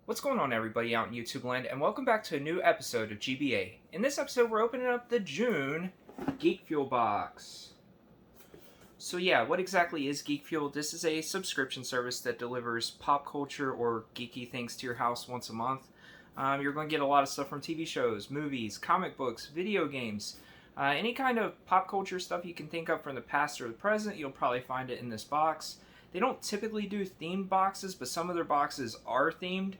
What's going on, everybody out in YouTube land, and welcome back to a new episode of GBA. In this episode, we're opening up the June Geek Fuel box. So yeah, what exactly is Geek Fuel? This is a subscription service that delivers pop culture or geeky things to your house once a month. You're going to get a lot of stuff from TV shows, movies, comic books, video games, any kind of pop culture stuff you can think of from the past or the present. You'll probably find it in this box. They don't typically do themed boxes, but some of their boxes are themed.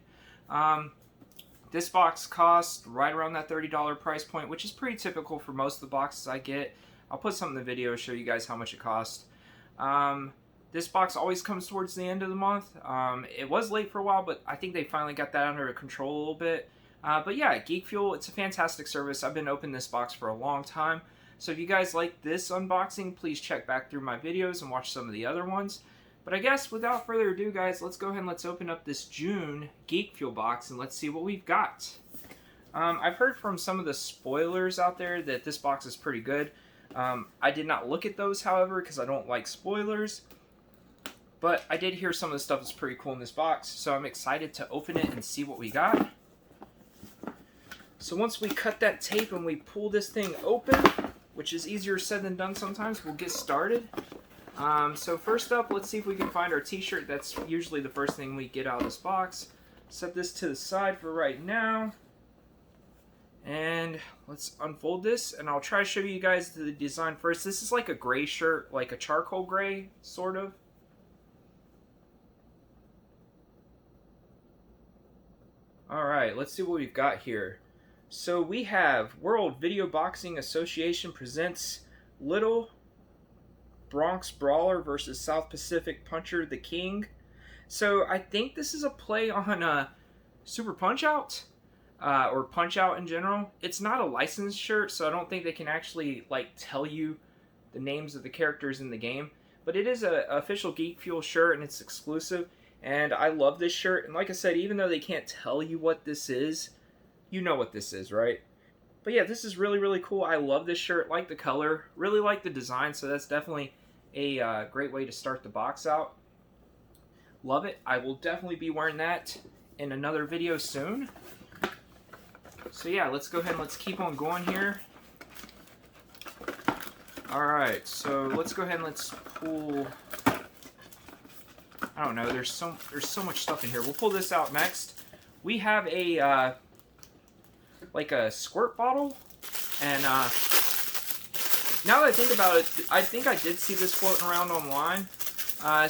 This box costs right around that $30 price point, which is pretty typical for most of the boxes I get. I'll put something in the video to show you guys how much it costs. This box always comes towards the end of the month. It was late for a while, but I think they finally got that under control a little bit. But yeah, Geek Fuel, it's a fantastic service. I've been opening this box for a long time. So if you guys like this unboxing, please check back through my videos and watch some of the other ones. But I guess without further ado, guys, let's go ahead and let's open up this June Geek Fuel box and let's see what we've got. I've heard from some of the spoilers out there that this box is pretty good. I did not look at those, however, because I don't like spoilers. But I did hear some of the stuff that's pretty cool in this box, so I'm excited to open it and see what we got. So once we cut that tape and we pull this thing open, which is easier said than done sometimes, we'll get started. So first up, let's see if we can find our t-shirt. That's usually the first thing we get out of this box. Set this to the side for right now. And let's unfold this, and I'll try to show you guys the design first. This is like a gray shirt, like a charcoal gray, sort of. Alright, let's see what we've got here. So we have World Video Boxing Association presents Little Bronx Brawler versus South Pacific Puncher the King. So I think this is a play on Super Punch-Out, or Punch-Out in general. It's not a licensed shirt, so I don't think they can actually like tell you the names of the characters in the game. But it is an official Geek Fuel shirt, and it's exclusive. And I love this shirt. And like I said, even though they can't tell you what this is, you know what this is, right? But yeah, this is really, really cool. I love this shirt. Like the color. Really like the design. So that's definitely a great way to start the box out. Love it. I will definitely be wearing that in another video soon. So yeah, let's go ahead and let's keep on going here. Alright, so let's go ahead and let's pull... I don't know, there's so much stuff in here. We'll pull this out next. We have a like a squirt bottle, and now that I think about it, I think I did see this floating around online.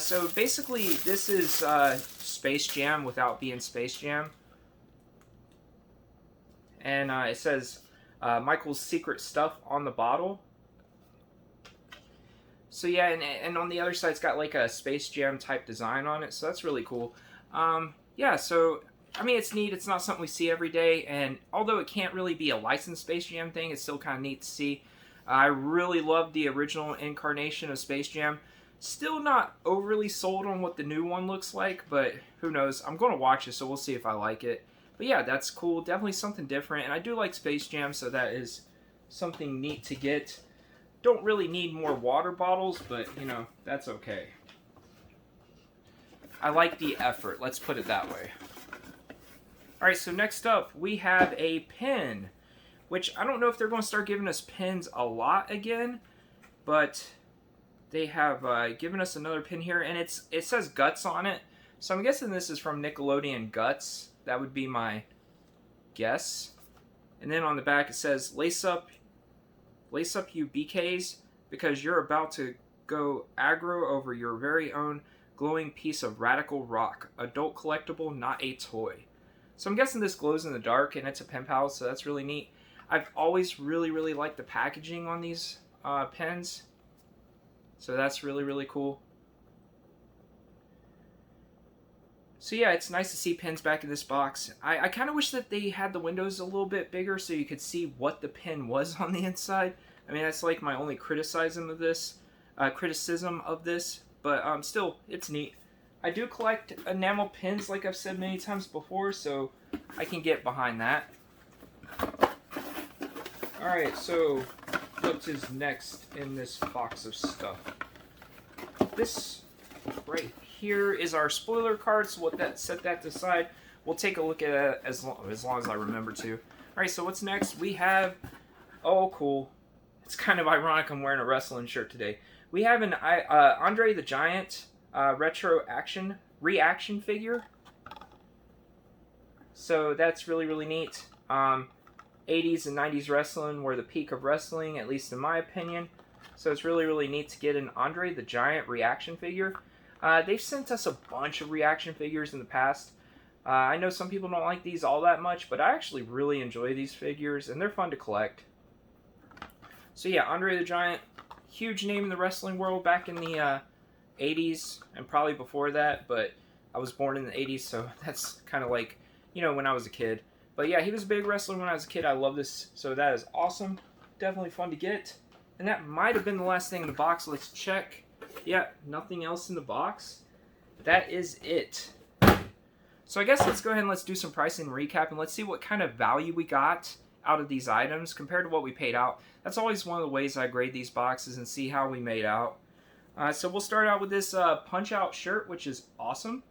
So basically, this is Space Jam without being Space Jam, and it says Michael's secret stuff on the bottle. So yeah, and on the other side, it's got like a Space Jam type design on it, so that's really cool. Yeah, so, I mean, it's neat. It's not something we see every day, and although it can't really be a licensed Space Jam thing, it's still kind of neat to see. I really love the original incarnation of Space Jam. Still not overly sold on what the new one looks like, but who knows. I'm going to watch it, so we'll see if I like it. But yeah, that's cool. Definitely something different, and I do like Space Jam, so that is something neat to get. Don't really need more water bottles, but, you know, that's okay. I like the effort, let's put it that way. Alright, so next up, we have a pin, which I don't know if they're going to start giving us pins a lot again, but they have given us another pin here, and it says Guts on it, so I'm guessing this is from Nickelodeon Guts. That would be my guess. And then on the back it says, Lace up you BKs, because you're about to go aggro over your very own glowing piece of radical rock. Adult collectible, not a toy. So I'm guessing this glows in the dark, and it's a pen pal, so that's really neat. I've always really, really liked the packaging on these pens. So that's really, really cool. So yeah, it's nice to see pins back in this box. I kind of wish that they had the windows a little bit bigger so you could see what the pin was on the inside. I mean, that's like my only criticism of this. But still, it's neat. I do collect enamel pins, like I've said many times before, so I can get behind that. Alright, so what is next in this box of stuff? This right here is our spoiler card, so set that aside. We'll take a look at it as long as I remember to. Alright, so what's next? We have, oh cool, it's kind of ironic I'm wearing a wrestling shirt today. We have an Andre the Giant retro reaction figure. So that's really, really neat. 80s and 90s wrestling were the peak of wrestling, at least in my opinion. So it's really, really neat to get an Andre the Giant reaction figure. They've sent us a bunch of reaction figures in the past. I know some people don't like these all that much, but I actually really enjoy these figures, and they're fun to collect. So yeah, Andre the Giant, huge name in the wrestling world back in the 80s, and probably before that, but I was born in the 80s, so that's kind of like, you know, when I was a kid. But yeah, he was a big wrestler when I was a kid. I love this, so that is awesome. Definitely fun to get. And that might have been the last thing in the box. Let's check. Yeah, nothing else in the box. That is it. So I guess let's go ahead and let's do some pricing recap, and let's see what kind of value we got out of these items compared to what we paid out. That's always one of the ways I grade these boxes and see how we made out. So we'll start out with this Punch-Out shirt, which is awesome.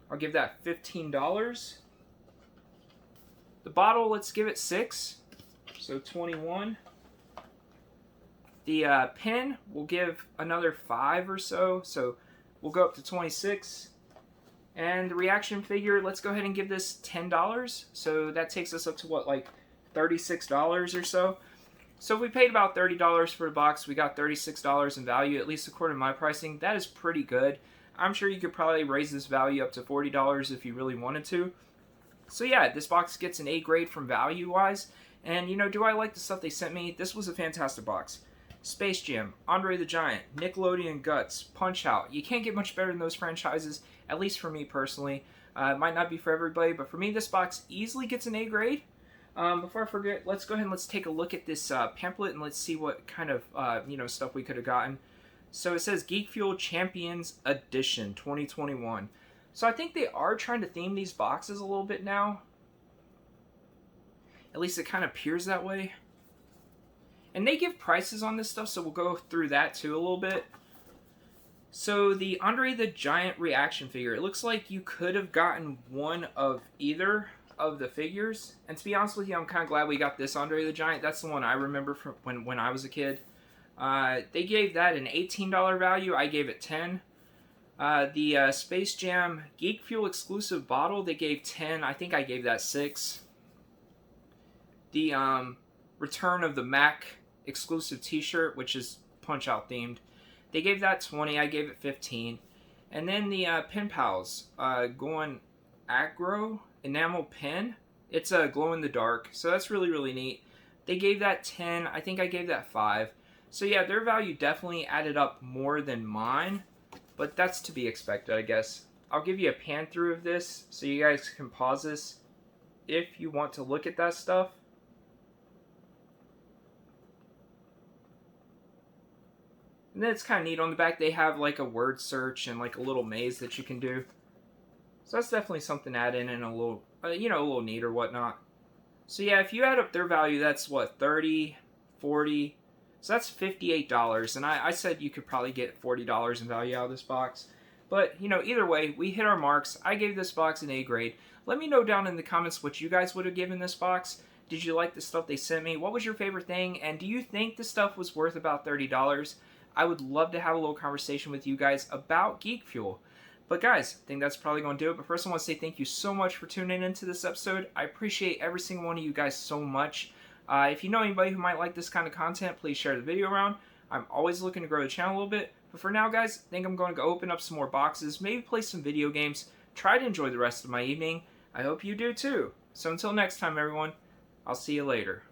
I'll give that $15. The bottle, let's give it 6, so 21. The pin, we'll give another 5 or so, so we'll go up to 26. And the reaction figure, let's go ahead and give this $10. So that takes us up to what, like $36 or so. So if we paid about $30 for the box, we got $36 in value, at least according to my pricing. That is pretty good. I'm sure you could probably raise this value up to $40 if you really wanted to. So yeah, this box gets an A grade from value-wise. And, you know, do I like the stuff they sent me? This was a fantastic box. Space Jam, Andre the Giant, Nickelodeon Guts, Punch-Out. You can't get much better than those franchises, at least for me personally. It might not be for everybody, but for me, this box easily gets an A grade. Before I forget, let's go ahead and let's take a look at this pamphlet, and let's see what kind of you know, stuff we could have gotten. So it says Geek Fuel Champions Edition 2021. So I think they are trying to theme these boxes a little bit now. At least it kind of appears that way. And they give prices on this stuff, so we'll go through that too a little bit. So the Andre the Giant reaction figure, it looks like you could have gotten one of either of the figures. And to be honest with you, I'm kind of glad we got this Andre the Giant. That's the one I remember from when I was a kid. They gave that an $18 value. I gave it 10. The Space Jam Geek Fuel exclusive bottle, they gave 10. I think I gave that 6. The Return of the Mac exclusive t-shirt, which is Punch-Out themed, they gave that 20. I gave it 15. And then the Pen Pals Going Aggro enamel pen, it's a glow in the dark, so that's really, really neat. They gave that 10. I think I gave that 5. So yeah, their value definitely added up more than mine, but that's to be expected, I guess. I'll give you a pan through of this so you guys can pause this if you want to look at that stuff. And then it's kind of neat. On the back, they have like a word search and like a little maze that you can do. So that's definitely something to add in and a little, you know, a little neat or whatnot. So yeah, if you add up their value, that's what, 30, 40, so that's $58. And I said you could probably get $40 in value out of this box. But, you know, either way, we hit our marks. I gave this box an A grade. Let me know down in the comments what you guys would have given this box. Did you like the stuff they sent me? What was your favorite thing? And do you think the stuff was worth about $30? I would love to have a little conversation with you guys about Geek Fuel. But guys, I think that's probably going to do it. But first I want to say thank you so much for tuning into this episode. I appreciate every single one of you guys so much. If you know anybody who might like this kind of content, please share the video around. I'm always looking to grow the channel a little bit. But for now, guys, I think I'm going to go open up some more boxes, maybe play some video games, try to enjoy the rest of my evening. I hope you do too. So until next time, everyone, I'll see you later.